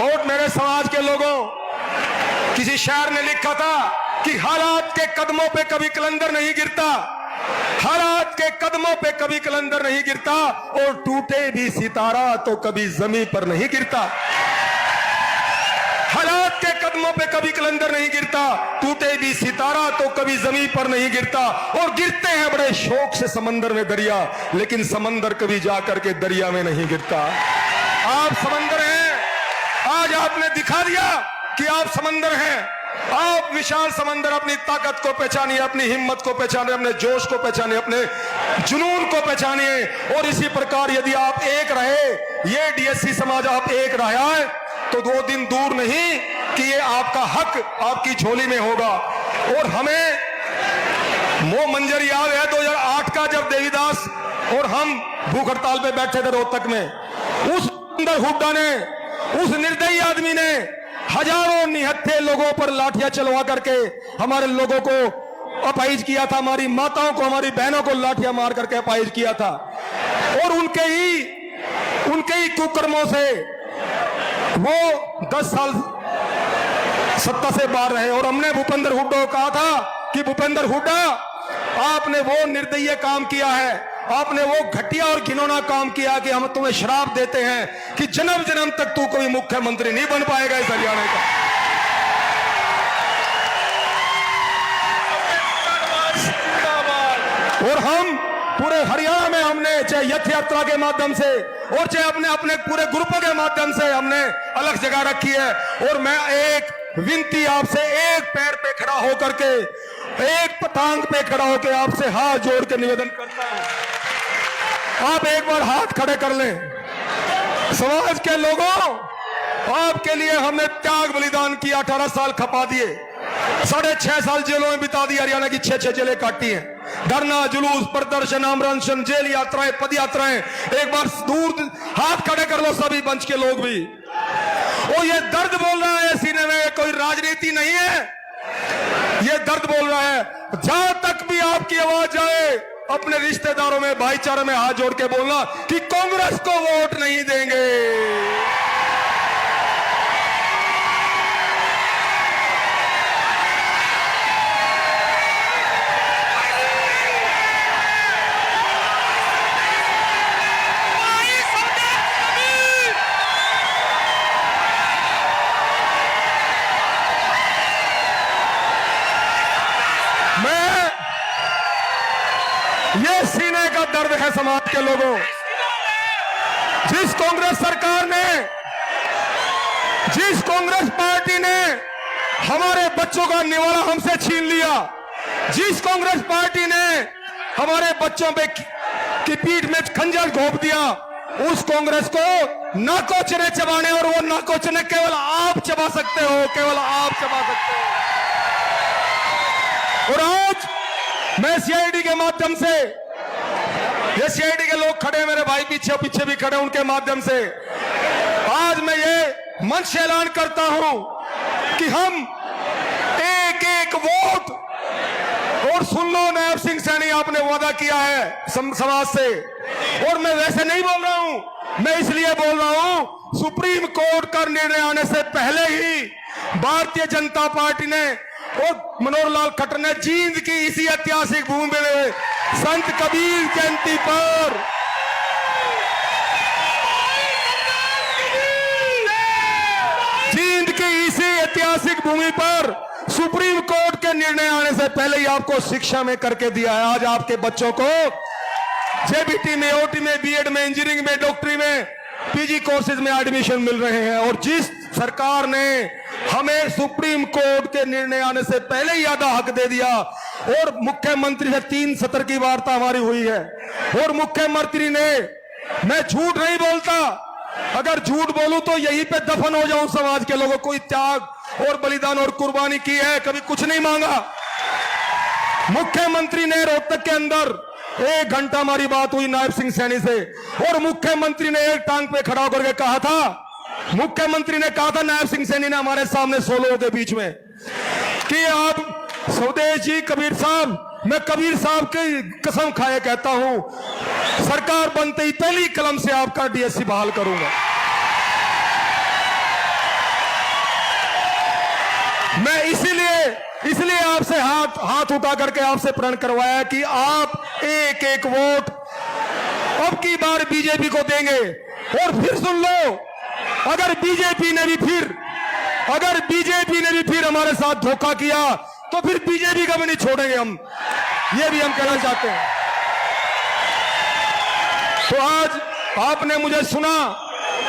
और मेरे समाज के लोगों, किसी शायर ने लिखा था कि हालात के कदमों पे कभी कलंदर नहीं गिरता, हालात के कदमों पे कभी कलंदर नहीं गिरता, और टूटे भी सितारा तो कभी जमीन पर नहीं गिरता। हालात के कदमों पे कभी कलंदर नहीं गिरता, टूटे भी सितारा तो कभी जमीन पर नहीं गिरता। और गिरते हैं बड़े शौक से समंदर में दरिया, लेकिन समंदर कभी जाकर के दरिया में नहीं गिरता। आप समंदर हैं, आज आपने दिखा दिया कि आप समंदर हैं। आप विशाल समंदर, अपनी ताकत को पहचानिए, अपनी हिम्मत को पहचानिए, अपने जोश को पहचानिए, अपने जुनून को पहचानिए। और इसी प्रकार यदि आप एक रहे, ये डीएससी समाज आप एक रहा है, तो 2 दिन दूर नहीं कि ये आपका हक आपकी झोली में होगा। और हमें वो मंजर याद है 2008 का, जब देवीदास और हम भूख हड़ताल पे बैठे थे रोहतक में। उस अंदर हुड्डा ने, उस निर्दयी आदमी ने हजारों निहत्थे लोगों पर लाठियां चलवा करके हमारे लोगों को अपाहिज किया था, हमारी माताओं को, हमारी बहनों को लाठियां मार करके अपाहिज किया था। और उनके ही कुकर्मों से वो 10 साल सत्ता से बाहर रहे। और हमने भूपेंद्र हुड्डा को कहा था कि भूपेंद्र हुड्डा, आपने वो निर्दयी काम किया है, आपने वो घटिया और घिनौना काम किया कि हम तुम्हें श्राप देते हैं कि जन्म जन्म तक तू कोई मुख्यमंत्री नहीं बन पाएगा इस हरियाणा का। और हम पूरे हरियाणा में हमने चाहे यथ यात्रा के माध्यम से और चाहे अपने अपने पूरे ग्रुपों के माध्यम से हमने अलग जगह रखी है। और मैं एक विनती आपसे, एक पैर पे खड़ा होकर के, एक टांग पे खड़ा होकर आपसे हाथ जोड़ के निवेदन करता हूं, आप एक बार हाथ खड़े कर लें। समाज के लोगों, आपके लिए हमने त्याग बलिदान किया, 18 साल खपा दिए, 6.5 साल जेलों में बिता दी, हरियाणा की 6 जेलें काटी हैं। धरना, जुलूस, प्रदर्शन, आमरक्षण, जेल यात्राएं, पद यात्राएं, एक बार दूर हाथ खड़े कर लो सभी मंच के लोग भी। वो ये दर्द बोल रहा है सीने में, कोई राजनीति नहीं है, ये दर्द बोल रहा है। जहां तक भी आपकी आवाज जाए, अपने रिश्तेदारों में, भाईचारे में हाथ जोड़ के बोलना कि कांग्रेस को वोट नहीं देंगे। ये सीने का दर्द है समाज के लोगों। जिस कांग्रेस सरकार ने, जिस कांग्रेस पार्टी ने हमारे बच्चों का निवाला हमसे छीन लिया, जिस कांग्रेस पार्टी ने हमारे बच्चों पे की पीठ में खंजर घोंप दिया, उस कांग्रेस को नाकोचने चबाने, और वो नाकोचने केवल आप चबा सकते हो, केवल आप चबा सकते हो। और आज मैं सीआईडी के माध्यम से, ये सीआईडी के लोग खड़े, मेरे भाई पीछे पीछे भी खड़े, उनके माध्यम से आज मैं ये मंच से ऐलान करता हूं कि हम एक एक वोट, और सुन लो नायब सिंह सैनी, आपने वादा किया है समाज से, और मैं वैसे नहीं बोल रहा हूं, मैं इसलिए बोल रहा हूं, सुप्रीम कोर्ट का निर्णय आने से पहले ही भारतीय जनता पार्टी ने और मनोहर लाल खट्टर ने जींद की इसी ऐतिहासिक भूमि में संत कबीर जयंती पर जींद की इसी ऐतिहासिक भूमि पर सुप्रीम कोर्ट के निर्णय आने से पहले ही आपको शिक्षा में करके दिया है। आज आपके बच्चों को जेबीटी में, ओटी में, बीएड में, इंजीनियरिंग में, डॉक्टरी में, पीजी कोर्सेज में एडमिशन मिल रहे हैं। और जिस सरकार ने हमें सुप्रीम कोर्ट के निर्णय आने से पहले ही आधा हक दे दिया, और मुख्यमंत्री से 3 सत्र की वार्ता हमारी हुई है, और मुख्यमंत्री ने, मैं झूठ नहीं बोलता, अगर झूठ बोलूं तो यहीं पे दफन हो जाऊं, समाज के लोगों, कोई त्याग और बलिदान और कुर्बानी की है, कभी कुछ नहीं मांगा। मुख्यमंत्री ने रोहतक के अंदर 1 घंटा हमारी बात हुई नायब सिंह सैनी से, और मुख्यमंत्री ने एक टांग पे खड़ा होकर के कहा था, मुख्यमंत्री ने कहा था नायब सिंह सैनी ने हमारे सामने 100 लोगों के बीच में, कि आप स्वदेश जी कबीर साहब, मैं कबीर साहब की कसम खाए कहता हूं, सरकार बनते ही पहली कलम से आपका डीएससी बहाल करूंगा। मैं इसलिए आपसे हाथ उठा करके आपसे प्रण करवाया कि आप एक एक वोट अब की बार बीजेपी को देंगे। और फिर सुन लो, अगर बीजेपी ने भी फिर हमारे साथ धोखा किया तो फिर बीजेपी का भी नहीं छोड़ेंगे हम, ये भी हम कहना चाहते हैं। तो आज आपने मुझे सुना,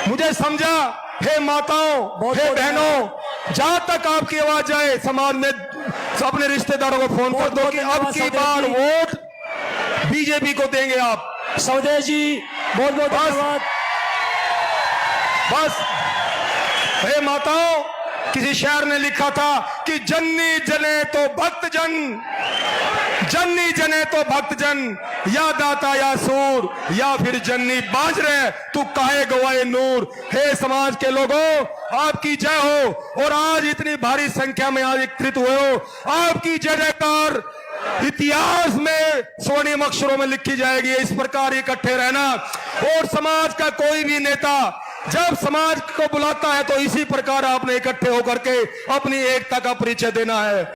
मुझे समझा। हे माताओं, हे बहनों, जहां तक आपकी आवाज जाए समाज में अपने रिश्तेदारों को फोन कर दो कि अब की बार वोट बीजेपी को देंगे आप। स्वदेश जी बहुत बहुत धन्यवाद। बस हे माताओं, किसी शायर ने लिखा था कि जन्नी जने तो भक्तजन, जन्नी जने तो भक्तजन, या दाता या सूर, या फिर जन्नी बाज रहे तू काहे गवाए नूर। हे समाज के लोगों, आपकी जय हो। और आज इतनी भारी संख्या में आज एकत्रित हुए हो, आपकी जय जयकार इतिहास में स्वर्णिम अक्षरों में लिखी जाएगी। इस प्रकार इकट्ठे रहना। और समाज का कोई भी नेता जब समाज को बुलाता है तो इसी प्रकार आपने इकट्ठे होकर के अपनी एकता का परिचय देना है।